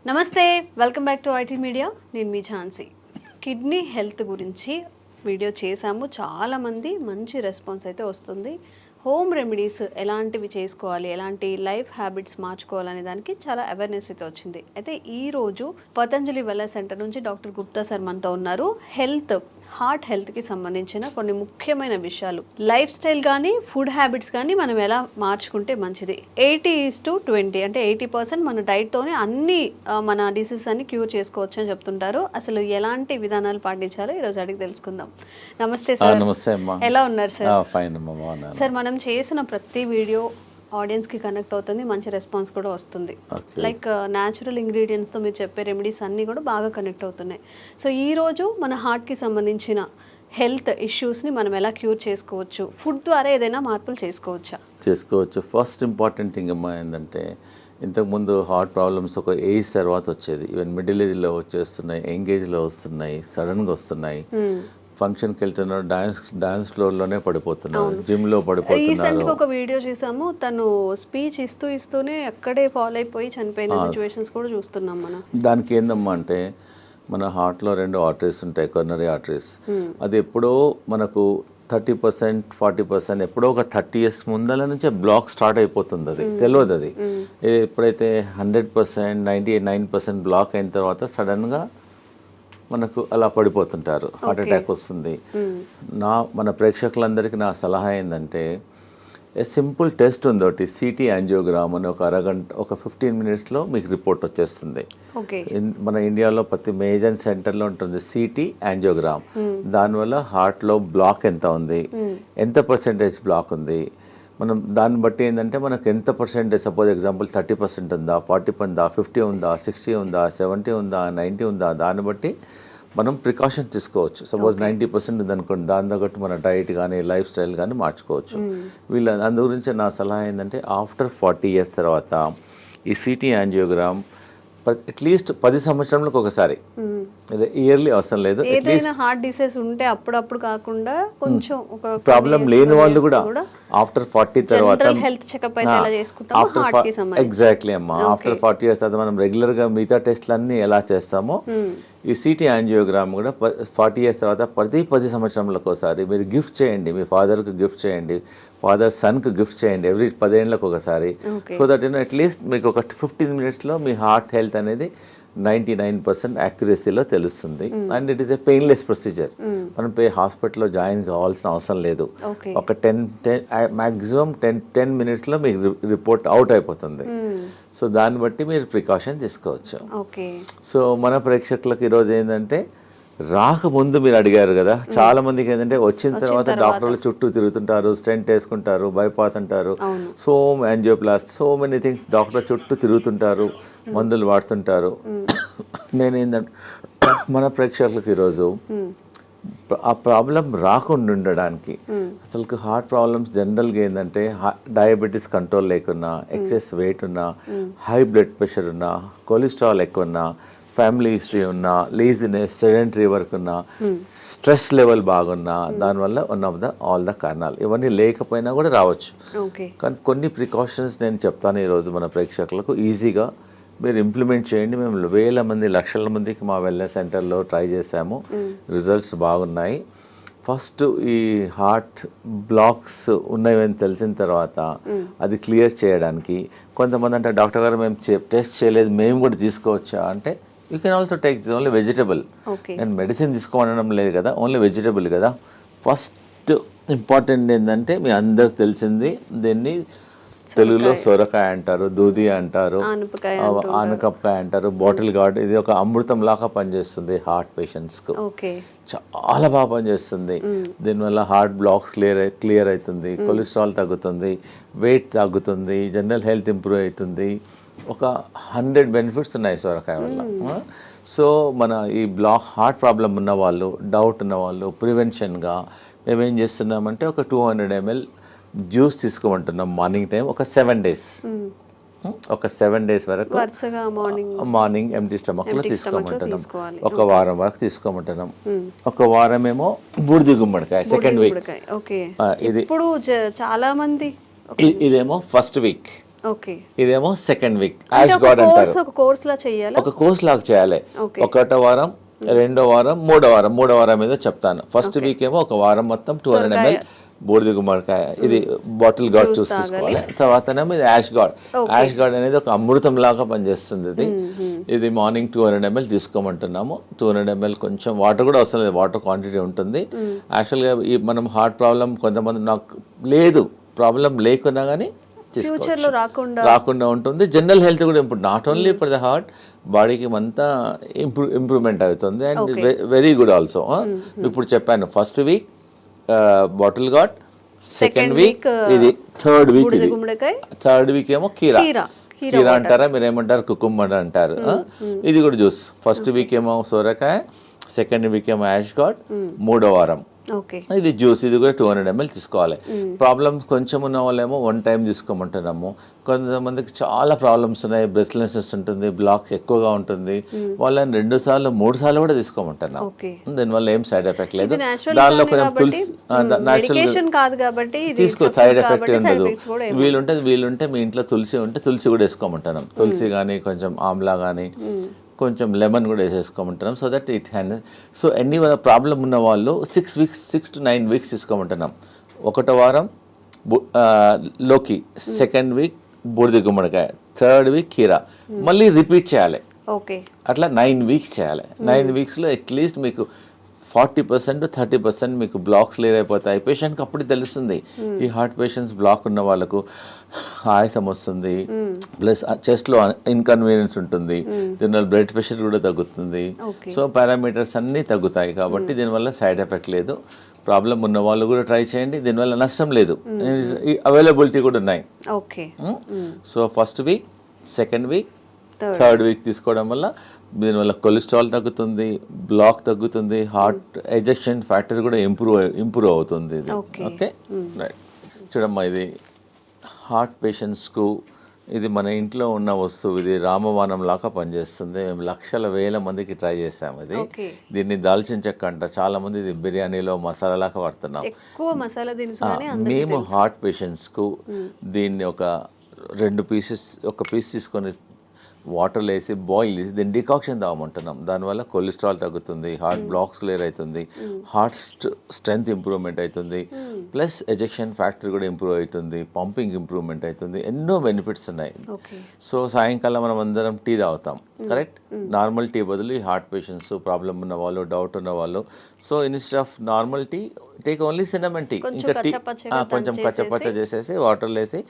నమస్తే, welcome back to IT media. నేను మీ Jhansi. Kidney health గురించి వీడియో చేశాము. చాలామంది మంచి రెస్పాన్స్ అయితే వస్తుంది. హోమ్ రెమెడీస్ ఎలాంటివి చేసుకోవాలి, ఎలాంటి లైఫ్ హ్యాబిట్స్ మార్చుకోవాలనే దానికి చాలా అవేర్నెస్ అయితే వచ్చింది. అయితే ఈరోజు పతంజలి వెల్నెస్ సెంటర్ నుంచి డాక్టర్ గుప్తా సార్ మనతో ఉన్నారు. హార్ట్ హెల్త్కి సంబంధించిన కొన్ని ముఖ్యమైన విషయాలు, లైఫ్ స్టైల్ కానీ ఫుడ్ హ్యాబిట్స్ కానీ మనం ఎలా మార్చుకుంటే మంచిది. 80:20 అంటే 80% మన డైట్తోనే అన్ని మన డిసీజెస్ అన్ని క్యూర్ చేసుకోవచ్చు అని చెప్తుంటారు. అసలు ఎలాంటి విధానాలు పాటించాలో ఈరోజు అడిగి తెలుసుకుందాం. నమస్తే సార్. నమస్తే అమ్మా. ఎలా ఉన్నారు సార్? ఫైన్ అమ్మా. సార్, మనం చేసిన ప్రతి వీడియో ఆడియన్స్కి కనెక్ట్ అవుతుంది, మంచి రెస్పాన్స్ కూడా వస్తుంది. లైక్ న్యాచురల్ ఇంగ్రీడియంట్స్తో మీరు చెప్పే రెమెడీస్ అన్నీ కూడా బాగా కనెక్ట్ అవుతున్నాయి. సో ఈరోజు మన హార్ట్కి సంబంధించిన హెల్త్ ఇష్యూస్ని మనం ఎలా క్యూర్ చేసుకోవచ్చు, ఫుడ్ ద్వారా ఏదైనా మార్పులు చేసుకోవచ్చు. ఫస్ట్ ఇంపార్టెంట్ థింగ్ అమ్మా ఏంటంటే, ఇంతకుముందు హార్ట్ ప్రాబ్లమ్స్ ఒక ఏజ్ తర్వాత వచ్చేది. ఈవెన్ మిడిల్ ఏజ్లో వచ్చేస్తున్నాయి, యంగ్ ఏజ్లో వస్తున్నాయి, సడన్గా వస్తున్నాయి. ఫంక్షన్కి వెళ్తున్నారు, డాన్స్ ఫ్లోర్లోనే పడిపోతున్నారు, జిమ్లో పడిపోతున్నారు. రీసెంట్గా ఒక వీడియో చూసాము, తను స్పీచ్ ఇస్తూనే అక్కడే ఫాలో అయిపోయి చనిపోయిన సిచ్యువేషన్స్ కూడా చూస్తున్నాం మనం. దానికి ఏందమ్మా అంటే, మన హార్ట్లో 2 ఆర్టరీస్ ఉంటాయి, కొర్నరీ ఆర్టరీస్. అది ఎప్పుడో మనకు 30%, 40% ఎప్పుడో ఒక 30 years ముందల నుంచే బ్లాక్ స్టార్ట్ అయిపోతుంది. అది తెలియదు. అది ఎప్పుడైతే 100%, 99% బ్లాక్ అయిన తర్వాత సడన్గా మనకు అలా పడిపోతుంటారు, హార్ట్ అటాక్ వస్తుంది. మన ప్రేక్షకులందరికీ నా సలహా ఏంటంటే, సింపుల్ టెస్ట్ ఉంది ఒకటి, సిటీ యాంజియోగ్రామ్ అని. ఒక అరగంట, ఒక 15 minutesలో మీకు రిపోర్ట్ వచ్చేస్తుంది. మన ఇండియాలో ప్రతి మేజర్ సెంటర్లో ఉంటుంది సిటీ యాంజియోగ్రామ్. దానివల్ల హార్ట్లో బ్లాక్ ఎంత ఉంది, ఎంత పర్సెంటేజ్ బ్లాక్ ఉంది, మనం దాన్ని బట్టి ఏంటంటే మనకు ఎంత పర్సెంటేజ్, సపోజ్ ఎగ్జాంపుల్ 30% ఉందా, 40 ఉందా, 50 ఉందా, 60 ఉందా, 70 ఉందా, 90 ఉందా, దాన్ని బట్టి మనం ప్రికాషన్ తీసుకోవచ్చు. సపోజ్ 90% ఉందనుకోండి, దాని తగ్గట్టు మన డైట్ కానీ లైఫ్ స్టైల్ కానీ మార్చుకోవచ్చు. అందు గురించి నా సలహా ఏంటంటే, ఆఫ్టర్ 40 years తర్వాత ఈ సిటీ యాంజియోగ్రామ్ అట్లీస్ట్ 10 సంవత్సరాలకు ఒకసారి, ఇయర్లీ అవసరం లేదు. ఏదైనా హార్ట్ డిసీజ్ ఉంటే అప్పుడప్పుడు కాకుండా కొంచెం ఒక ప్రాబ్లం లేని వాళ్ళు కూడా ఆఫ్టర్ 40 తర్వాత హెల్త్ చెకప్ అయితే ఎలా చేసుకుంటామో హార్ట్ కి సంబంధించి. ఎగ్జాక్ట్లీ అమ్మా. ఆఫ్టర్ 40 years తర్వాత మనం రెగ్యులర్గా మిగతా టెస్ట్లన్నీ ఎలా చేస్తామో, ఈ సిటీ యాంజియోగ్రామ్ కూడా 40 years తర్వాత 10 సంవత్సరాలకు ఒకసారి మీరు గిఫ్ట్ చేయండి. మీ ఫాదర్కి గిఫ్ట్ చేయండి, ఫాదర్ సన్కి గిఫ్ట్ చేయండి, ఎవ్రీ 10 ఏళ్ళకు ఒకసారి. సో దట్ అట్లీస్ట్ మీకు ఒక 15 minutesలో మీ హార్ట్ హెల్త్ అనేది 99% యాక్యురసీలో తెలుస్తుంది. And it is a painless procedure. మనం హాస్పిటల్లో జాయిన్ కావాల్సిన అవసరం లేదు. ఒక 10 మ్యాక్సిమం 10 minutesలో మీకు రిపోర్ట్ అవుట్ అయిపోతుంది. సో దాన్ని బట్టి మీరు ప్రికాషన్ తీసుకోవచ్చు. సో మన ప్రేక్షకులకు ఈరోజు ఏంటంటే, రాకముందు మీరు అడిగారు కదా, చాలా మందికి ఏంటంటే వచ్చిన తర్వాత డాక్టర్లు చుట్టూ తిరుగుతుంటారు, స్టెంట్ వేసుకుంటారు, బైపాస్ అంటారు, so angioplasty, so many things, doctor చుట్టూ తిరుగుతుంటారు, మందులు వాడుతుంటారు. నేనేంటంటే, మన ప్రేక్షకులకు ఈరోజు ఆ ప్రాబ్లం రాకుండా ఉండడానికి, అసలు హార్ట్ ప్రాబ్లమ్స్ జనరల్గా ఏంటంటే, డయాబెటీస్ కంట్రోల్ లేకున్నా, ఎక్సెస్ వెయిట్ ఉన్నా, హై బ్లడ్ ప్రెషర్ ఉన్నా, కొలెస్ట్రాల్ ఎక్కువ ఉన్నా, ఫ్యామిలీ హిస్టరీ ఉన్నా, లేజినెస్, సెడెంటరీ వర్క్ ఉన్నా, స్ట్రెస్ లెవెల్ బాగున్నా, దానివల్ల ఆల్ ద కారణాలు. ఇవన్నీ లేకపోయినా కూడా రావచ్చు. కానీ కొన్ని ప్రికాషన్స్ నేను చెప్తాను ఈరోజు మన ప్రేక్షకులకు, ఈజీగా మీరు ఇంప్లిమెంట్ చేయండి. మేము వేల మంది, లక్షల మందికి మా వెల్నెస్ సెంటర్లో ట్రై చేసాము, రిజల్ట్స్ బాగున్నాయి. ఫస్ట్ ఈ హార్ట్ బ్లాక్స్ ఉన్నాయని తెలిసిన తర్వాత అది క్లియర్ చేయడానికి, కొంతమంది అంటే, డాక్టర్ గారు మేము టెస్ట్ చేయలేదు, మేము కూడా తీసుకోవచ్చా అంటే, you can also take this only vegetable. నేను మెడిసిన్ తీసుకోవడం లేదు కదా, ఓన్లీ వెజిటబుల్ కదా. ఫస్ట్ ఇంపార్టెంట్ ఏంటంటే, మీ అందరికి తెలిసింది, దీన్ని తెలుగులో సొరకాయ అంటారు, దూది అంటారు, ఆనపకాయ అంటారు, బాటిల్ గార్డ్. ఇది ఒక అమృతం లాగా పనిచేస్తుంది హార్ట్ పేషెంట్స్కు. చాలా బాగా పనిచేస్తుంది. దీనివల్ల హార్ట్ బ్లాక్స్ క్లియర్ అవుతుంది, కొలెస్ట్రాల్ తగ్గుతుంది, వెయిట్ తగ్గుతుంది, జనరల్ హెల్త్ ఇంప్రూవ్ అవుతుంది. ఒక 100 benefits ఉన్నాయి సొరకాయ వల్ల. సో మన ఈ హార్ట్ ప్రాబ్లం ఉన్న వాళ్ళు, డౌట్ ఉన్న వాళ్ళు, ప్రివెన్షన్గా మేమేం చేస్తున్నామంటే, ఒక 200 ml జ్యూస్ తీసుకోమంటున్నాం మార్నింగ్ టైం, ఒక 7 days. ఒక 7 days వరకు మార్నింగ్ ఎంటీ స్టమక్లో తీసుకోమంటున్నాం. ఒక వారం వరకు తీసుకోమంటున్నాం. ఒక వారం ఏమో బూడిద గుమ్మడికాయ, సెకండ్ వీక్. ఇది ఇప్పుడు చాలా మంది ఇదేమో ఫస్ట్ వీక్, ఓకే. ఇదేమో సెకండ్ వీక్. అంటే యాష్ ఒక గార్డ్ కోర్స్ అంటారు. ఒక కోర్స్ లా చేయాలా? ఒక కోర్స్ లాగా చేయాలి. ఓకే. ఒకటో వారం, రెండో వారం, మూడో వారం మీద చెప్తాను. ఫస్ట్ వీక్ ఏమో ఒక వారం మొత్తం 200 ml బూడిద గుమ్మడికాయ ఇది బాటిల్ గార్డ్ జ్యూస్ తీసుకోవాలి. తర్వాతనేమో ఇది యాష్ గార్డ్. యాష్ గార్డ్ అనేది ఒక అమృతం లాగా పనిచేస్తుంది. ఇది మార్నింగ్ 200 ml తీసుకోమంటున్నాము. 200 ml కొంచెం వాటర్ కూడా అవసరం లేదు, వాటర్ క్వాంటిటీ ఉంటుంది. యాక్చువల్గా ఈ మనం హార్ట్ ప్రాబ్లం కొంతమంది నాకు లేదు, ప్రాబ్లం లేకున్నా కానీ ఫ్యూచర్ లో రాకుండా ఉంటుంది. జనరల్ హెల్త్ కూడా ఇప్పుడు not only for the heart, బాడీకి అంతా ఇంప్రూవ్మెంట్ అవుతుంది అండ్ వెరీ గుడ్ ఆల్సో. ఇప్పుడు చెప్పాను first week bottle gourd, second week ఇది, థర్డ్ వీక్ ఇది, థర్డ్ వీక్ ఏమో కీరా అంటారా మీరు ఏమంటారు, కుకుంబర్ అంటారు. ఇది కూడా జ్యూస్. ఫస్ట్ వీక్ ఏమో సోరకాయ, సెకండ్ వీక్ ఏమో యాష్ గార్డ్, మూడో వారం ఇది జ్యూస్. ఇది కూడా 200 ml తీసుకోవాలి. ప్రాబ్లమ్స్ కొంచెం ఉన్న వాళ్ళేమో 1 time తీసుకోమంటున్నాము. కొంతమందికి చాలా ప్రాబ్లమ్స్ ఉన్నాయి, బ్రెస్ట్లెస్నెస్ ఉంటుంది, బ్లాక్స్ ఎక్కువగా ఉంటుంది, వాళ్ళని 2 సార్లు 3 సార్లు కూడా తీసుకోమంటున్నాం. దీనివల్ల ఏం సైడ్ ఎఫెక్ట్ లేదు. దానిలో కొంచెం తులసి తీసుకో, సైడ్ ఎఫెక్ట్ ఉండదు. వీలుంటే మీ ఇంట్లో తులసి ఉంటే తులసి కూడా వేసుకోమంటున్నాం. తులసి కానీ కొంచెం ఆమ్లా కానీ కొంచెం లెమన్ కూడా వేసేసుకోమంటున్నాం. So that it hand. So ఎన్ని ప్రాబ్లం ఉన్న వాళ్ళు 6 to 9 weeks తీసుకోమంటున్నాం. ఒకటో వారం లోకి, సెకండ్ వీక్ బూడిద గుమ్మడికాయ, థర్డ్ వీక్ కీరా, మళ్ళీ రిపీట్ చేయాలి. అట్లా 9 weeks చేయాలి. 9 weeksలో అట్లీస్ట్ మీకు 40% to 30% మీకు బ్లాక్స్ క్లియర్ అయిపోతాయి. పేషెంట్కి అప్పుడు తెలుస్తుంది. ఈ హార్ట్ పేషెంట్స్ బ్లాక్ ఉన్న వాళ్ళకు ఆయాసం వస్తుంది, ప్లస్ చెస్ట్లో ఇన్కన్వీనియన్స్ ఉంటుంది, దీనివల్ల బ్లడ్ ప్రెషర్ కూడా తగ్గుతుంది. సో పారామీటర్స్ అన్నీ తగ్గుతాయి. కాబట్టి దీనివల్ల సైడ్ ఎఫెక్ట్ లేదు. ప్రాబ్లం ఉన్న వాళ్ళు కూడా ట్రై చేయండి, దీనివల్ల నష్టం లేదు. అవైలబిలిటీ కూడా ఉన్నాయి. So first week, second week, third week తీసుకోవడం వల్ల దీనివల్ల కొలెస్ట్రాల్ తగ్గుతుంది, బ్లాక్ తగ్గుతుంది, హార్ట్ ఎజెక్షన్ ఫ్యాక్టర్ కూడా ఇంప్రూవ్ అవుతుంది. Okay right. చూడమ్మా, ఇది హార్ట్ పేషెంట్స్కు ఇది మన ఇంట్లో ఉన్న వస్తువు. ఇది రామబాణం లాగా పనిచేస్తుంది. మేము లక్షల వేల మందికి ట్రై చేసాము. ఇది దీన్ని దాల్చిన చెక్క అంట. చాలా మంది ఇది బిర్యానీలో మసాలా లాగా వాడుతున్నాం. మేము హార్ట్ పేషెంట్స్కు దీన్ని ఒక 2 pieces, ఒక పీస్ తీసుకొని వాటర్లో వేసి బాయిల్ చేసి దీన్ని డికాక్షన్ తాగమంటున్నాం. దానివల్ల కొలెస్ట్రాల్ తగ్గుతుంది, హార్ట్ బ్లాక్స్ క్లియర్ అవుతుంది, హార్ట్ స్ట్రెంగ్త్ ఇంప్రూవ్మెంట్ అవుతుంది, ప్లస్ ఎజెక్షన్ ఫ్యాక్టర్ కూడా ఇంప్రూవ్ అవుతుంది, పంపింగ్ ఇంప్రూవ్మెంట్ అవుతుంది. ఎన్నో బెనిఫిట్స్ ఉన్నాయి. సో సాయంకాలం మనం అందరం టీ తాగుతాం, కరెక్ట్? నార్మల్ టీ బదులు ఈ హార్ట్ పేషెంట్స్, ప్రాబ్లమ్ ఉన్న వాళ్ళు, డౌట్ ఉన్న వాళ్ళు, so instead of normal tea take only cinnamon tea. ఇంకా టీ కొంచెం కచ్చపచ్చ చేసేసి వాటర్లో వేసి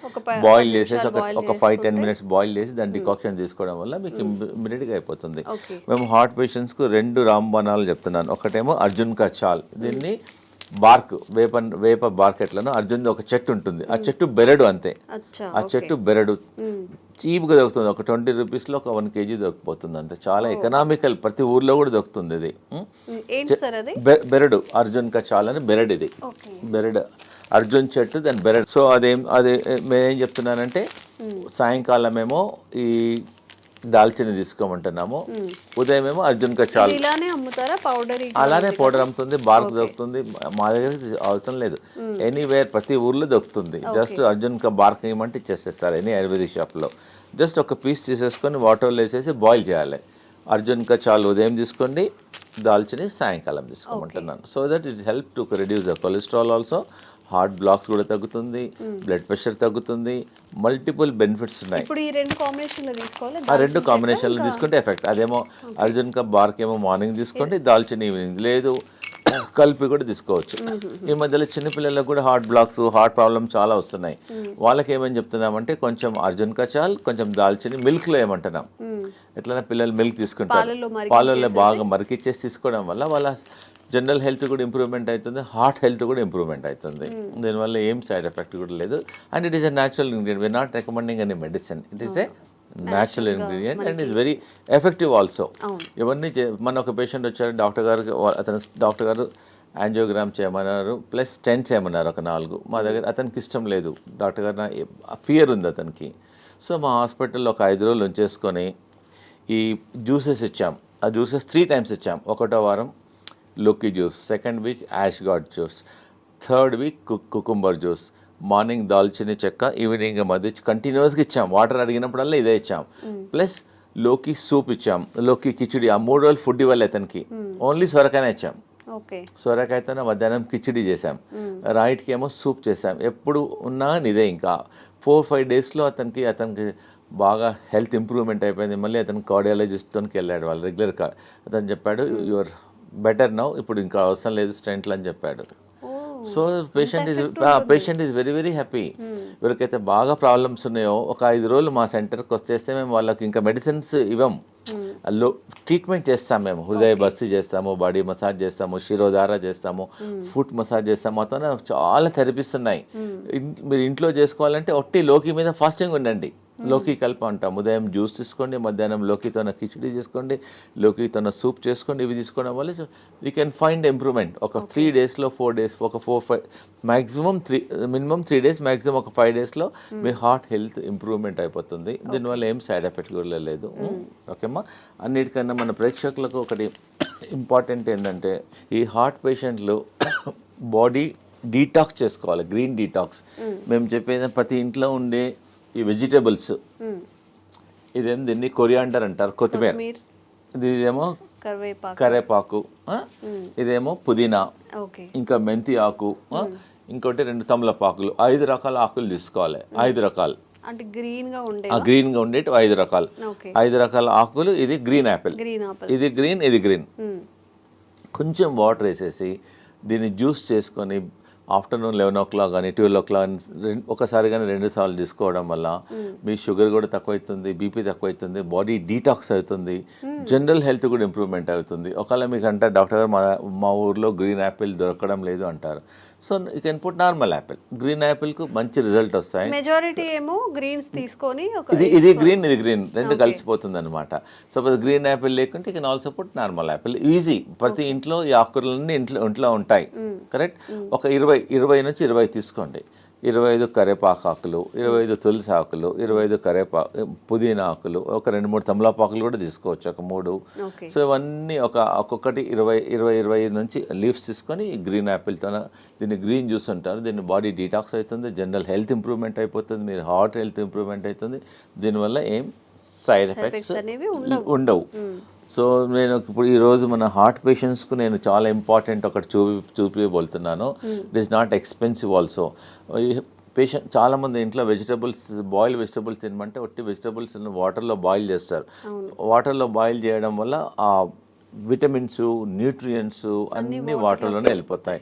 బాయిల్ చేసేసి ఒక 5-10 minutes బాయిల్ చేసి దాన్ని డికాక్షన్ తీసుకోవడం వల్ల మీకు ఇమ్మీడియట్గా అయిపోతుంది. మేము హార్ట్ పేషెంట్స్కు 2 రాంబాణాలు చెప్తున్నాను. ఒకటేమో అర్జున్ కా చాల్, దీన్ని బార్క్, వేప బార్క్ ఎట్లను అర్జున్ ఒక చెట్టు ఉంటుంది, ఆ చెట్టు బెరడు అంతే. ఆ చెట్టు బెరడు చీప్గా దొరుకుతుంది. ఒక 20 rupeesలో ఒక 1 kg దొరికిపోతుంది అంతే. చాలా ఎకనామికల్, ప్రతి ఊర్లో కూడా దొరుకుతుంది. ఇది బెరడు, అర్జున్ కా చాల్ అని బెరడు. ఇది బెరడు, అర్జున్ చెట్టు, దాని బెరడు. సో అదే మేమేం చెప్తున్నానంటే సాయంకాలం ఏమో ఈ దాల్చిన తీసుకోమంటున్నాము, ఉదయం ఏమో అర్జున్ కా చాల్. అలానే పౌడర్ అమ్ముతుంది, బార్క్ దొరుకుతుంది. మా దగ్గర అవసరం లేదు, ఎనీవేర్ ప్రతి ఊర్లో దొరుకుతుంది. జస్ట్ అర్జున్ కా బార్క్ ఏమంటే ఇచ్చేసేస్తారు ఎనీ ఆయుర్వేదిక్ షాప్లో. జస్ట్ ఒక పీస్ తీసేసుకొని వాటర్లో వేసేసి బాయిల్ చేయాలి. అర్జున్ కా చాల్ ఉదయం తీసుకోండి, దాల్చిని సాయంకాలం తీసుకోమంటున్నాను. So that it help to reduce the cholesterol also, heart blocks కూడా తగ్గుతుంది, బ్లడ్ ప్రెషర్ తగ్గుతుంది, మల్టిపుల్ బెనిఫిట్స్ ఉన్నాయి. ఆ 2 కాంబినేషన్లు తీసుకుంటే ఎఫెక్ట్. అదేమో అర్జున్ కా బార్క్ ఏమో మార్నింగ్ తీసుకోండి, దాల్చిన ఈవినింగ్, లేదు కలిపి కూడా తీసుకోవచ్చు. ఈ మధ్యలో చిన్నపిల్లలకు కూడా హార్ట్ బ్లాక్స్, హార్ట్ ప్రాబ్లమ్ చాలా వస్తున్నాయి. వాళ్ళకి ఏమని చెప్తున్నామంటే కొంచెం అర్జున్ కా చాల్, కొంచెం దాల్చిని మిల్క్లో ఏమంటున్నాం. ఎట్లైనా పిల్లలు మిల్క్ తీసుకుంటారు, పాలల్లో బాగా మరికిచ్చేసి తీసుకోవడం వల్ల వాళ్ళ జనరల్ హెల్త్ కూడా ఇంప్రూవ్మెంట్ అవుతుంది, హార్ట్ హెల్త్ కూడా ఇంప్రూవ్మెంట్ అవుతుంది. దీనివల్ల ఏం సైడ్ ఎఫెక్ట్ కూడా లేదు. And it is a natural ingredient. We are not recommending any medicine. It is a natural ingredient and is very effective also. ఇవన్నీ మన ఒక పేషెంట్ వచ్చారు, డాక్టర్ గారు యాంజియోగ్రామ్ చేయమన్నారు, ప్లస్ స్టెంట్స్ చేయమన్నారు ఒక 4. మా దగ్గర అతనికి ఇష్టం లేదు, డాక్టర్ గారు ఫియర్ ఉంది అతనికి. సో మా హాస్పిటల్లో ఒక 5 రోజులు ఉంచేసుకొని ఈ జ్యూసెస్ ఇచ్చాం. ఆ జ్యూసెస్ 3 times ఇచ్చాం. ఒకటో వారం లోకి juice, second week ash gourd juice, third week cucumber juice, morning దాల్చిన చెక్క, ఈవినింగ్ మధ్య కంటిన్యూస్గా ఇచ్చాం. వాటర్ అడిగినప్పుడల్లా ఇదే ఇచ్చాం. ప్లస్ లోకి సూప్ ఇచ్చాం, లోకి కిచిడి. ఆ 3 రోజులు ఫుడ్ ఇవ్వాలి అతనికి, ఓన్లీ సొరకాయనే ఇచ్చాం. ఓకే. సొరకాయతోనే మధ్యాహ్నం కిచిడి చేసాం, రైట్కి ఏమో సూప్ చేసాం. ఎప్పుడు ఉన్నా ఇదే. ఇంకా 4-5 డేస్లో అతనికి బాగా హెల్త్ ఇంప్రూవ్మెంట్ అయిపోయింది. మళ్ళీ అతను కార్డియాలజిస్ట్తోకి వెళ్ళాడు, వాళ్ళు రెగ్యులర్గా. అతను చెప్పాడు యువర్ బెటర్ నౌ, ఇప్పుడు ఇంకా అవసరం లేదు స్టెంట్లు అని చెప్పాడు. So patient is very very happy. ఎవరికైతే బాగా ప్రాబ్లమ్స్ ఉన్నాయో ఒక 5 రోజులు మా సెంటర్కి వచ్చేస్తే మేము వాళ్ళకి ఇంకా మెడిసిన్స్ ఇవ్వం, ట్రీట్మెంట్ చేస్తాం. మేము హృదయ బస్తి చేస్తాము, బాడీ మసాజ్ చేస్తాము, శిరోధార చేస్తాము, ఫుట్ మసాజ్ చేస్తాము. మొత్తం చాలా థెరపీస్ ఉన్నాయి. మీరు ఇంట్లో చేసుకోవాలంటే ఒట్టి లోకి మీద ఫాస్టింగ్ ఉండండి. లోకి కలిపి అంటాం. ఉదయం జ్యూస్ తీసుకోండి, మధ్యాహ్నం లోకితోన కిచిడి చేసుకోండి, లోకితోన సూప్ చేసుకోండి. ఇవి తీసుకోవడం వల్ల యూ కెన్ ఫైండ్ ఇంప్రూవ్మెంట్. ఒక 3 డేస్లో 4 డేస్, ఒక 4-5 మ్యాక్సిమం మినిమం 3 డేస్, మ్యాక్సిమం ఒక 5 డేస్లో మీ హార్ట్ హెల్త్ ఇంప్రూవ్మెంట్ అయిపోతుంది. దీనివల్ల ఏం సైడ్ ఎఫెక్ట్ కూడా లేదు. ఓకేమ్మా. అన్నిటికన్నా మన ప్రేక్షకులకు ఒకటి ఇంపార్టెంట్ ఏంటంటే, ఈ హార్ట్ పేషెంట్లు బాడీ డీటాక్స్ చేసుకోవాలి, గ్రీన్ డీటాక్స్. మేము చెప్పేది ప్రతి ఇంట్లో ఉండే ఈ వెజిటేబుల్స్, ఇదేం దీన్ని కొరియాండర్ అంటారు, కొత్తిమీర. ఇదేమో కరేపాకు, ఇదేమో పుదీనా, ఇంకా మెంతి ఆకు, ఇంకోటి 2 తమలపాకులు. 5 రకాల ఆకులు తీసుకోవాలి. 5 రకాలు అంటే గ్రీన్ గా ఉండేవి 5 రకాలు. 5 రకాల ఆకులు. ఇది గ్రీన్ యాపిల్, ఇది గ్రీన్, ఇది గ్రీన్. కొంచెం వాటర్ వేసేసి దీన్ని జ్యూస్ చేసుకొని ఆఫ్టర్నూన్ 11 o'clock కానీ 12 o'clock ఒకసారి కానీ 2 సార్లు తీసుకోవడం వల్ల మీ షుగర్ కూడా తక్కువవుతుంది, బీపీ తక్కువవుతుంది, బాడీ డీటాక్స్ అవుతుంది, జనరల్ హెల్త్ కూడా ఇంప్రూవ్మెంట్ అవుతుంది. ఒకవేళ మీకు అంటే డాక్టర్ గారు మా ఊర్లో గ్రీన్ యాపిల్ దొరకడం లేదు అంటారు. So you can put normal apple. Green యాపిల్కు మంచి రిజల్ట్ వస్తాయి. మెజారిటీ ఏమో గ్రీన్స్ తీసుకొని ఇది గ్రీన్, ఇది గ్రీన్, రెండు కలిసిపోతుంది అనమాట. సపోజ్ గ్రీన్ యాపిల్ లేకుంటే you can also put normal Apple. Easy. ప్రతి ఇంట్లో ఈ ఆకుకూరలన్నీ ఇంట్లో ఉంటాయి. కరెక్ట్. ఒక 20 నుంచి 20 తీసుకోండి. 25 కరేపాకు ఆకులు, 25 తులసి ఆకులు, 25 పుదీనా ఆకులు, ఒక 2-3 తమలపాకులు కూడా తీసుకోవచ్చు, ఒక 3. సో ఇవన్నీ ఒక్కొక్కటి 20 నుంచి లీవ్స్ తీసుకొని గ్రీన్ యాపిల్తో దీన్ని గ్రీన్ జ్యూస్ అంటారు. దీన్ని బాడీ డీటాక్స్ అవుతుంది, జనరల్ హెల్త్ ఇంప్రూవ్మెంట్ అయిపోతుంది, మీరు హార్ట్ హెల్త్ ఇంప్రూవ్మెంట్ అవుతుంది. దీనివల్ల ఏం సైడ్ ఎఫెక్ట్స్ ఉండవు. సో నేను ఇప్పుడు ఈరోజు మన హార్ట్ పేషెంట్స్కు నేను చాలా ఇంపార్టెంట్ ఒకటి చూపిబోతున్నాను. It is not expensive also. Patient చాలామంది ఇంట్లో బాయిల్ వెజిటబుల్స్ తినమంటే ఒట్టి వెజిటబుల్స్ వాటర్లో బాయిల్ చేస్తారు. వాటర్లో బాయిల్ చేయడం వల్ల ఆ విటమిన్స్, న్యూట్రియంట్స్ అన్నీ వాటర్లోనే వెళ్ళిపోతాయి.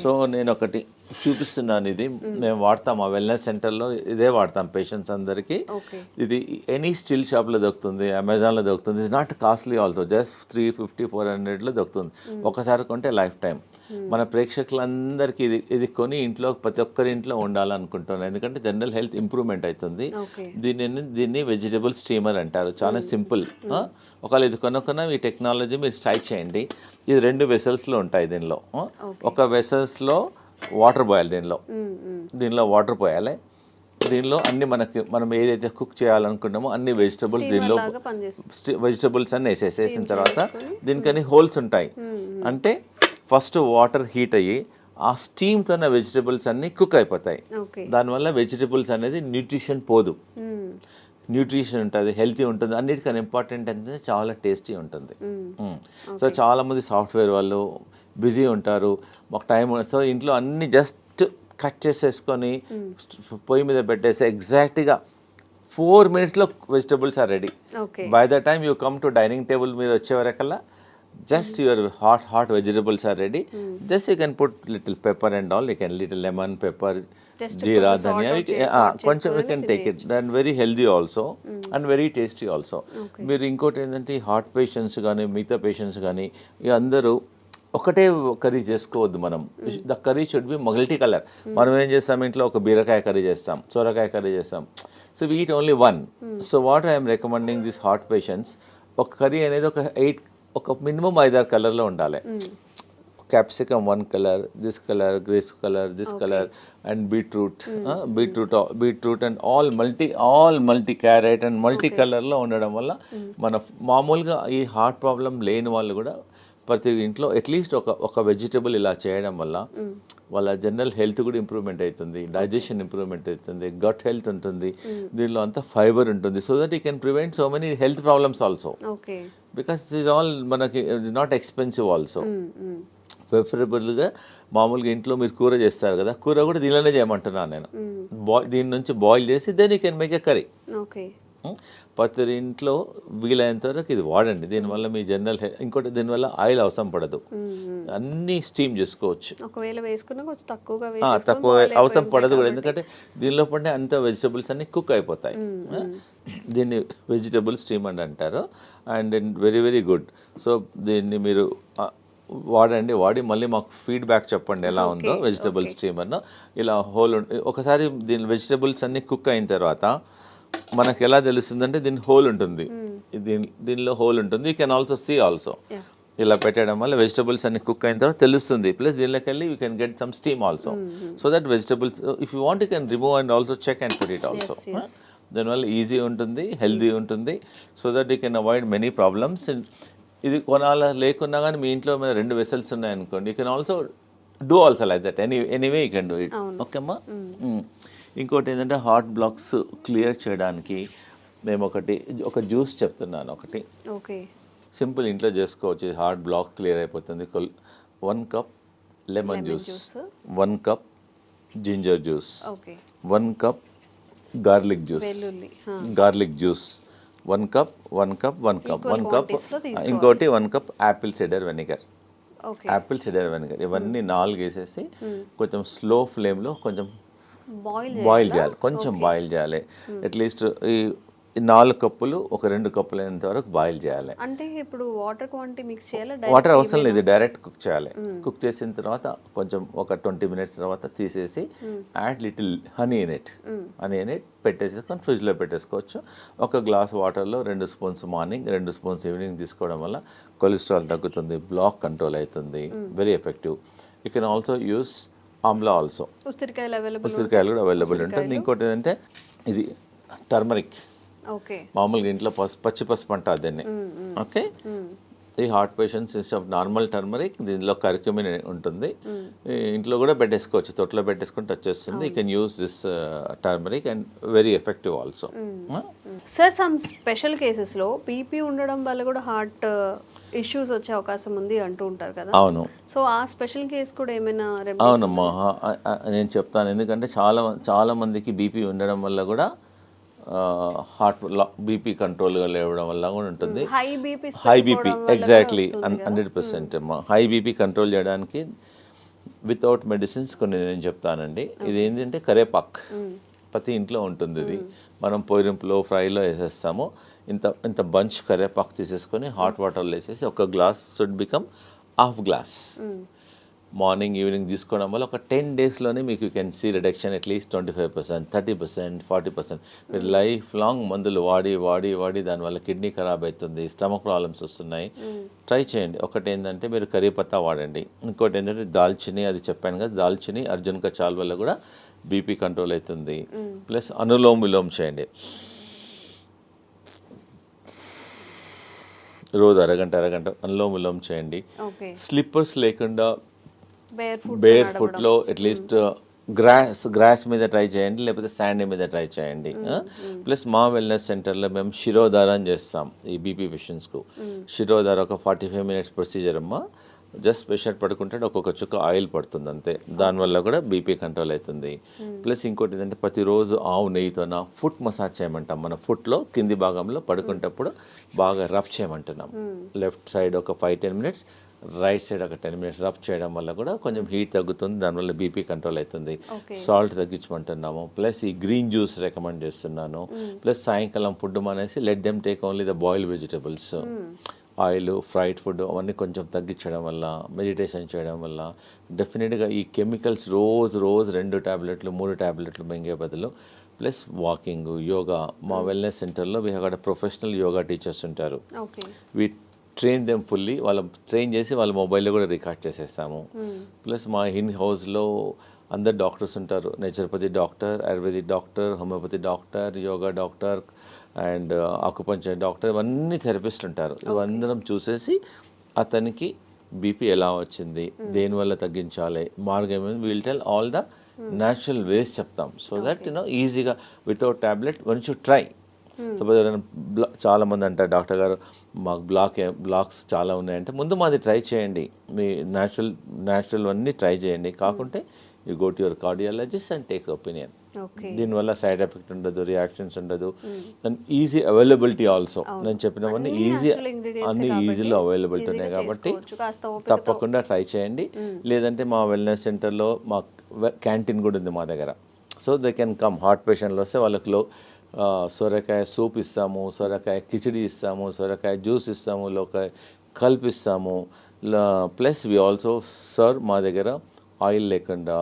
సో నేను ఒకటి చూపిస్తున్నాను. ఇది మేము వాడతాం, ఆ వెల్నెస్ సెంటర్లో ఇదే వాడతాం పేషెంట్స్ అందరికీ. ఇది ఎనీ స్టీల్ షాప్లో దొరుకుతుంది, అమెజాన్లో దొరుకుతుంది. It's not costly also, just 350-400లో దొరుకుతుంది. ఒకసారి కొంటే లైఫ్ టైం. మన ప్రేక్షకులందరికీ ఇది కొని ఇంట్లో ప్రతి ఒక్కరి ఇంట్లో ఉండాలనుకుంటున్నాను, ఎందుకంటే జనరల్ హెల్త్ ఇంప్రూవ్మెంట్ అవుతుంది. దీన్ని వెజిటబుల్ స్టీమర్ అంటారు. చాలా సింపుల్. ఒకవేళ ఇది కొనుక్కున్న ఈ టెక్నాలజీ మీరు ట్రై చేయండి. ఇది 2 వెసల్స్లో ఉంటాయి. దీనిలో ఒక వెసల్స్లో వాటర్ పోయాలి, దీనిలో వాటర్ పోయాలి. దీనిలో అన్ని మనం ఏదైతే కుక్ చేయాలనుకుంటామో అన్ని వెజిటబుల్స్ అన్ని వేసేసిన తర్వాత దీనికని హోల్స్ ఉంటాయి. అంటే ఫస్ట్ వాటర్ హీట్ అయ్యి ఆ స్టీమ్తో వెజిటబుల్స్ అన్ని కుక్ అయిపోతాయి. దానివల్ల వెజిటబుల్స్ అనేది న్యూట్రిషన్ పోదు, న్యూట్రిషన్ ఉంటుంది, హెల్తీ ఉంటుంది. అన్నిటికన్నా ఇంపార్టెంట్ అంటే చాలా టేస్టీ ఉంటుంది. సో చాలామంది సాఫ్ట్వేర్ వాళ్ళు బిజీ ఉంటారు, మాకు టైం. సో ఇంట్లో అన్ని జస్ట్ కట్ చేసేసుకొని పొయ్యి మీద పెట్టేసి ఎగ్జాక్ట్గా 4 minutesలో vegetables are ready. By the time you come to dining table మీద వచ్చే వరకల్లా just your hot vegetables are ready. Just you can put little pepper and all, you can little lemon, pepper, jeera, dhania, కొంచెం you can take it. And very healthy also and very tasty also. మీరు ఇంకోటి ఏంటంటే heart patients కానీ మిగతా patients కానీ అందరూ ఒకటే curry చేసుకోవద్దు. మనం the curry should be multi colour. మనం ఏం చేస్తాం, ఇంట్లో ఒక బీరకాయ కర్రీ చేస్తాం, సొరకాయ కర్రీ చేస్తాం. So we eat only one. So what I'm recommending this heart patients, ఒక కర్రీ అనేది ఒక మినిమం 5-6 కలర్లో ఉండాలి. Capsicum 1 colour, this colour, greens colour, this colour, and beetroot and all multi carrot and multi కలర్లో ఉండడం వల్ల మన మామూలుగా ఈ హార్ట్ ప్రాబ్లం లేని వాళ్ళు కూడా ప్రతి ఇంట్లో అట్లీస్ట్ ఒక వెజిటబుల్ ఇలా చేయడం వల్ల వాళ్ళ జనరల్ హెల్త్ కూడా ఇంప్రూవ్మెంట్ అవుతుంది, డైజెషన్ ఇంప్రూవ్మెంట్ అవుతుంది, గట్ హెల్త్ ఉంటుంది, దీనిలో అంతా ఫైబర్ ఉంటుంది. So that you can prevent so many health problems also, okay. Because it is all మనకి నాట్ ఎక్స్పెన్సివ్ ఆల్సో. ప్రిఫరబుల్గా మామూలుగా ఇంట్లో మీరు కూర చేస్తారు కదా, కూర కూడా దీనిలోనే చేయమంటున్నాను నేను. దీని నుంచి బాయిల్ చేసి then you can make a curry. Okay. ప్రతి ఇంట్లో వీలైనంత వరకు ఇది వాడండి. దీనివల్ల మీ జనరల్ ఇంకోటి దీనివల్ల ఆయిల్ అవసరం పడదు, అన్నీ స్టీమ్ చేసుకోవచ్చు. ఒకవేళ వేసుకున్నా కొంచెం తక్కువగా తక్కువ అవసరం పడదు కూడా, ఎందుకంటే దీనిలో పడిన అంత వెజిటబుల్స్ అన్ని కుక్ అయిపోతాయి. దీన్ని వెజిటబుల్ స్టీమ్ అని అంటారు. And very very good. So దీన్ని మీరు వాడి మళ్ళీ మాకు ఫీడ్బ్యాక్ చెప్పండి ఎలా ఉందో వెజిటబుల్ స్టీమ్ అన్న. ఇలా హోల్ ఒకసారి దీని వెజిటబుల్స్ అన్ని కుక్ అయిన తర్వాత మనకు ఎలా తెలుస్తుందంటే దీని హోల్ ఉంటుంది, దీనిలో హోల్ ఉంటుంది. You can also see also. ఇలా పెట్టడం వల్ల వెజిటబుల్స్ అన్ని కుక్ అయిన తర్వాత తెలుస్తుంది. ప్లస్ దీనిలోకి వెళ్ళి you can get some steam also. So that vegetables if you want you can remove and also check and put it also. దానివల్ల ఈజీ ఉంటుంది, హెల్దీ ఉంటుంది. So that you can avoid many problems. ఇది కొనాలా లేకున్నా కానీ మీ ఇంట్లో మీద 2 vessels ఉన్నాయనుకోండి, you can also do also like that. Anyway you can do it. Okay అమ్మా. ఇంకోటి ఏంటంటే హార్ట్ బ్లాక్స్ క్లియర్ చేయడానికి మేము ఒక జ్యూస్ చెప్తున్నాను. ఓకే, సింపుల్ ఇంట్లో చేసుకోవచ్చు. హార్ట్ బ్లాక్ క్లియర్ అయిపోతుంది. 1 cup lemon juice, 1 cup ginger juice, 1 cup garlic juice, 1 cup ఇంకోటి 1 కప్ యాపిల్ సిడర్ వెనిగర్. ఇవన్నీ 4 వేసేసి కొంచెం స్లో ఫ్లేమ్లో కొంచెం బాయిల్ చేయాలి. కొంచెం బాయిల్ చేయాలి. అట్లీస్ట్ ఈ 4 కప్పులు ఒక 2 కప్పులు అయినంత వరకు బాయిల్ చేయాలి. అంటే ఇప్పుడు వాటర్ క్వాంటిటీ మిక్స్ చేయాలి? వాటర్ అవసరం లేదు, డైరెక్ట్ కుక్ చేయాలి. కుక్ చేసిన తర్వాత కొంచెం ఒక 20 మినిట్స్ తర్వాత తీసేసి add little honey in it పెట్టేసుకొని ఫ్రిడ్జ్లో పెట్టేసుకోవచ్చు. ఒక గ్లాస్ వాటర్లో 2 స్పూన్స్ మార్నింగ్, 2 స్పూన్స్ ఈవినింగ్ తీసుకోవడం వల్ల కొలెస్ట్రాల్ తగ్గుతుంది, బ్లాక్ కంట్రోల్ అవుతుంది. Very effective. You can also use Amla also. ఉసిరికాయలు కూడా అవైలబుల్ ఉంటుంది. ఇంకోటి ఏంటంటే ఇది టర్మరిక్. మామూలుగా ఇంట్లో పచ్చి పసుపు అంటారు దీన్ని. ఓకే. ఈ heart patients instead of normal turmeric దీనిలో కర్క్యూమిన్ ఉంటుంది. ఇంట్లో కూడా పెట్టేసుకోవచ్చు, తొట్లో పెట్టేసుకుంటే వచ్చేస్తుంది. You can use this turmeric and very effective also. Sir, some special కేసెస్లో బీపీ ఉండడం వల్ల కూడా హార్ట్ ఇష్యూస్ వచ్చే అవకాశం ఉంది అంటూ ఉంటారు కదా. అవును. సో ఆ స్పెషల్ కేసు కూడా ఏమైనా? అవునమ్మా, నేను చెప్తాను. ఎందుకంటే చాలా మందికి బీపీ ఉండడం వల్ల కూడా హార్ట్ బీపీ కంట్రోల్గా లేవడం వల్ల కూడా ఉంటుంది. హై బీపీ ఎగ్జాక్ట్లీ 100% అమ్మా. హై బీపీ కంట్రోల్ చేయడానికి వితౌట్ మెడిసిన్స్ కొన్ని నేను చెప్తానండి. ఇది ఏంటంటే కరేపాక్ ప్రతి ఇంట్లో ఉంటుంది. ఇది మనం పోయింపులో ఫ్రైలో వేసేస్తాము. ఇంత బంచ్ కరేపాకు తీసేసుకొని హాట్ వాటర్లో వేసేసి ఒక glass should become half glass morning evening తీసుకోవడం వల్ల ఒక 10 డేస్లోనే మీకు you can see reduction at least 25%, 30%, 40%. మీరు లైఫ్ లాంగ్ మందులు వాడి దానివల్ల కిడ్నీ ఖరాబ్ అవుతుంది, స్టమక్ ప్రాబ్లమ్స్ వస్తున్నాయి. ట్రై చేయండి. ఒకటి ఏంటంటే మీరు కరీపత్తా వాడండి. ఇంకోటి ఏంటంటే దాల్చిని, అది చెప్పాను కదా, దాల్చిని అర్జున్ కచాల్ వల్ల కూడా బీపీ కంట్రోల్ అవుతుంది. ప్లస్ అనులోమ్ విలోమ్ చేయండి. రోజు అరగంట అనులోమ్ విలోమ్ చేయండి. స్లిప్పర్స్ లేకుండా బేర్ ఫుట్లో అట్లీస్ట్ గ్రాస్ మీద ట్రై చేయండి, లేకపోతే శాండ్ మీద ట్రై చేయండి. ప్లస్ మా వెల్నెస్ సెంటర్లో మేము శిరోధారం చేస్తాం ఈ బీపీ పేషెంట్స్కు. శిరోధార ఒక 45 మినిట్స్ ప్రొసీజర్ అమ్మా. జస్ట్ పేషెంట్ పడుకుంటే ఒక్కొక్క చుక్క ఆయిల్ పడుతుంది అంతే. దానివల్ల కూడా బీపీ కంట్రోల్ అవుతుంది. ప్లస్ ఇంకోటి ఏంటంటే ప్రతిరోజు ఆవు నెయ్యితోన ఫుట్ మసాజ్ చేయమంటాం. మన ఫుట్లో కింది భాగంలో పడుకునేటప్పుడు బాగా రబ్ చేయమంటున్నాం. లెఫ్ట్ సైడ్ ఒక 5-10 మినిట్స్, రైట్ సైడ్ ఒక 10 మినిట్స్ రబ్ చేయడం వల్ల కూడా కొంచెం హీట్ తగ్గుతుంది, దానివల్ల బీపీ కంట్రోల్ అవుతుంది. సాల్ట్ తగ్గించమంటున్నాము. ప్లస్ ఈ గ్రీన్ జ్యూస్ రికమెండ్ చేస్తున్నాను. ప్లస్ సాయంకాలం ఫుడ్ మానేసి let them take only the boiled vegetables. Oil, fried food అవన్నీ కొంచెం తగ్గించడం వల్ల, మెడిటేషన్ చేయడం వల్ల డెఫినెట్గా ఈ కెమికల్స్ రోజు 2 టాబ్లెట్లు 3 టాబ్లెట్లు మింగే బదులు ప్లస్ వాకింగ్, యోగా. మా వెల్నెస్ సెంటర్లో we have professional yoga teachers ఉంటారు. We train them fully. Train చేసి వాళ్ళ మొబైల్లో కూడా రికార్డ్ చేసేస్తాము. ప్లస్ మా ఇన్ హౌస్లో అందరు డాక్టర్స్ ఉంటారు. Naturopathy doctor, ayurvedic doctor, homeopathy doctor, yoga doctor and acupuncture doctor, ఇవన్నీ థెరపిస్టులు ఉంటారు. ఇవందరం చూసేసి అతనికి బీపీ ఎలా వచ్చింది, దేనివల్ల తగ్గించాలి, మార్గం will tell all the natural ways చెప్తాం. సో దట్ ఈజీగా without tablet once you try. Suppose ఎవరైనా చాలా మంది అంటారు డాక్టర్ గారు మాకు బ్లాక్స్ చాలా ఉన్నాయంటే ముందు మాది ట్రై చేయండి, మీ న్యాచురల్ అన్నీ ట్రై చేయండి, కాకుంటే you go to your cardiologist and take opinion. దీనివల్ల సైడ్ ఎఫెక్ట్ ఉండదు, రియాక్షన్స్ ఉండదు, అండ్ ఈజీ అవైలబిలిటీ ఆల్సో. నేను చెప్పినవన్నీ అన్ని ఈజీలో అవైలబిలిటీ ఉన్నాయి కాబట్టి తప్పకుండా ట్రై చేయండి. లేదంటే మా వెల్నెస్ సెంటర్లో మా క్యాంటీన్ కూడా ఉంది మా దగ్గర. So they can come. Heart పేషెంట్లు వస్తే వాళ్ళకి సొరకాయ సూప్ ఇస్తాము, సొరకాయ కిచిడి ఇస్తాము, సొరకాయ జ్యూస్ ఇస్తాము, కల్పిస్తాము. ప్లస్ వి ఆల్సో సర్వ్ మా దగ్గర ఆయిల్ లేకుండా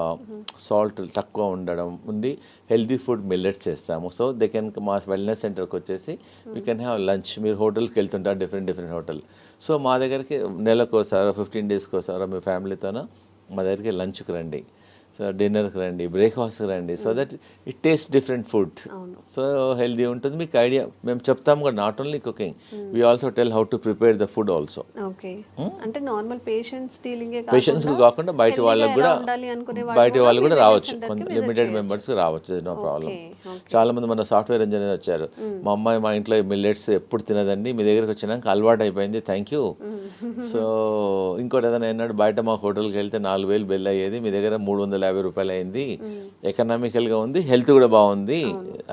సాల్ట్ తక్కువ ఉండడం ఉంది, హెల్దీ ఫుడ్ మిల్లెట్స్ చేస్తాము. సో దే కెన్ మా వెల్నెస్ సెంటర్కి వచ్చేసి వీ కెన్ హ్యావ్ లంచ్. మీరు హోటల్కి వెళ్తుంటారు డిఫరెంట్ హోటల్, సో మా దగ్గరికి నెలకోసారో 15 డేస్కి ఒకసారో మీ ఫ్యామిలీతోనో మా దగ్గరికి లంచ్కి రండి, సో డిన్నర్కి రండి, బ్రేక్ఫాస్ట్కి రండి. So that it taste different food, so healthy ఉంటుంది. మీకు ఐడియా మేము చెప్తాము కూడా, not only cooking, we also tell how to prepare the food also. Okay, అంటే నార్మల్ పేషెంట్స్ కాకుండా బయట వాళ్ళకి కూడా రావచ్చు, లిమిటెడ్ మెంబర్స్ రావచ్చు, నో ప్రాబ్లం. చాలా మంది మన సాఫ్ట్వేర్ ఇంజనీర్ వచ్చారు, మా అమ్మాయి మా ఇంట్లో మిల్లెట్స్ ఎప్పుడు తినదండి, మీ దగ్గరికి వచ్చినాక అలవాటు అయిపోయింది, థ్యాంక్ యూ. సో ఇంకోటి ఏదైనా అన్నాడు, బయట మా హోటల్కి వెళ్తే 4,000 బిల్ అయ్యేది, మీ దగ్గర 350 రూపాయలు అయింది, ఎకనామికల్గా ఉంది, హెల్త్ కూడా బాగుంది,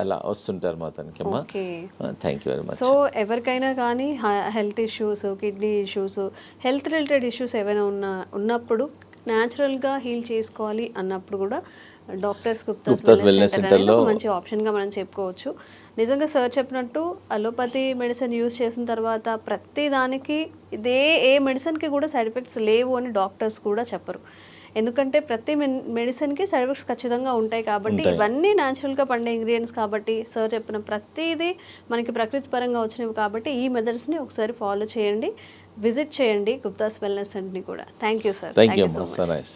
అలా వస్తుంటారు మా తనకి. అమ్మా thank you very much. So ఎవరికైనా కానీ health issues, kidney issues, health related issues ఏమైనా ఉన్నప్పుడు న్యాచురల్గా హీల్ చేసుకోవాలి అన్నప్పుడు కూడా డాక్టర్స్ గుప్తాస్ వెల్నెస్ సెంటర్లో మంచి ఆప్షన్గా మనం చెప్పుకోవచ్చు. నిజంగా సార్ చెప్పినట్టు అలోపతి మెడిసిన్ యూజ్ చేసిన తర్వాత ప్రతి దానికి ఏ మెడిసిన్కి కూడా సైడ్ ఎఫెక్ట్స్ లేవు అని డాక్టర్స్ కూడా చెప్పరు. ఎందుకంటే ప్రతి మెడిసిన్కి సైడ్ ఎఫెక్ట్స్ ఖచ్చితంగా ఉంటాయి కాబట్టి, ఇవన్నీ న్యాచురల్గా పండే ఇంగ్రీడియంట్స్ కాబట్టి, సార్ చెప్పిన ప్రతిదీ మనకి ప్రకృతి పరంగా వచ్చినవి కాబట్టి ఈ మెథడ్స్ని ఒకసారి ఫాలో చేయండి, విజిట్ చేయండి గుప్తాస్ వెల్నెస్ సెంటర్ని కూడా. Thank you sir. Thank you so much.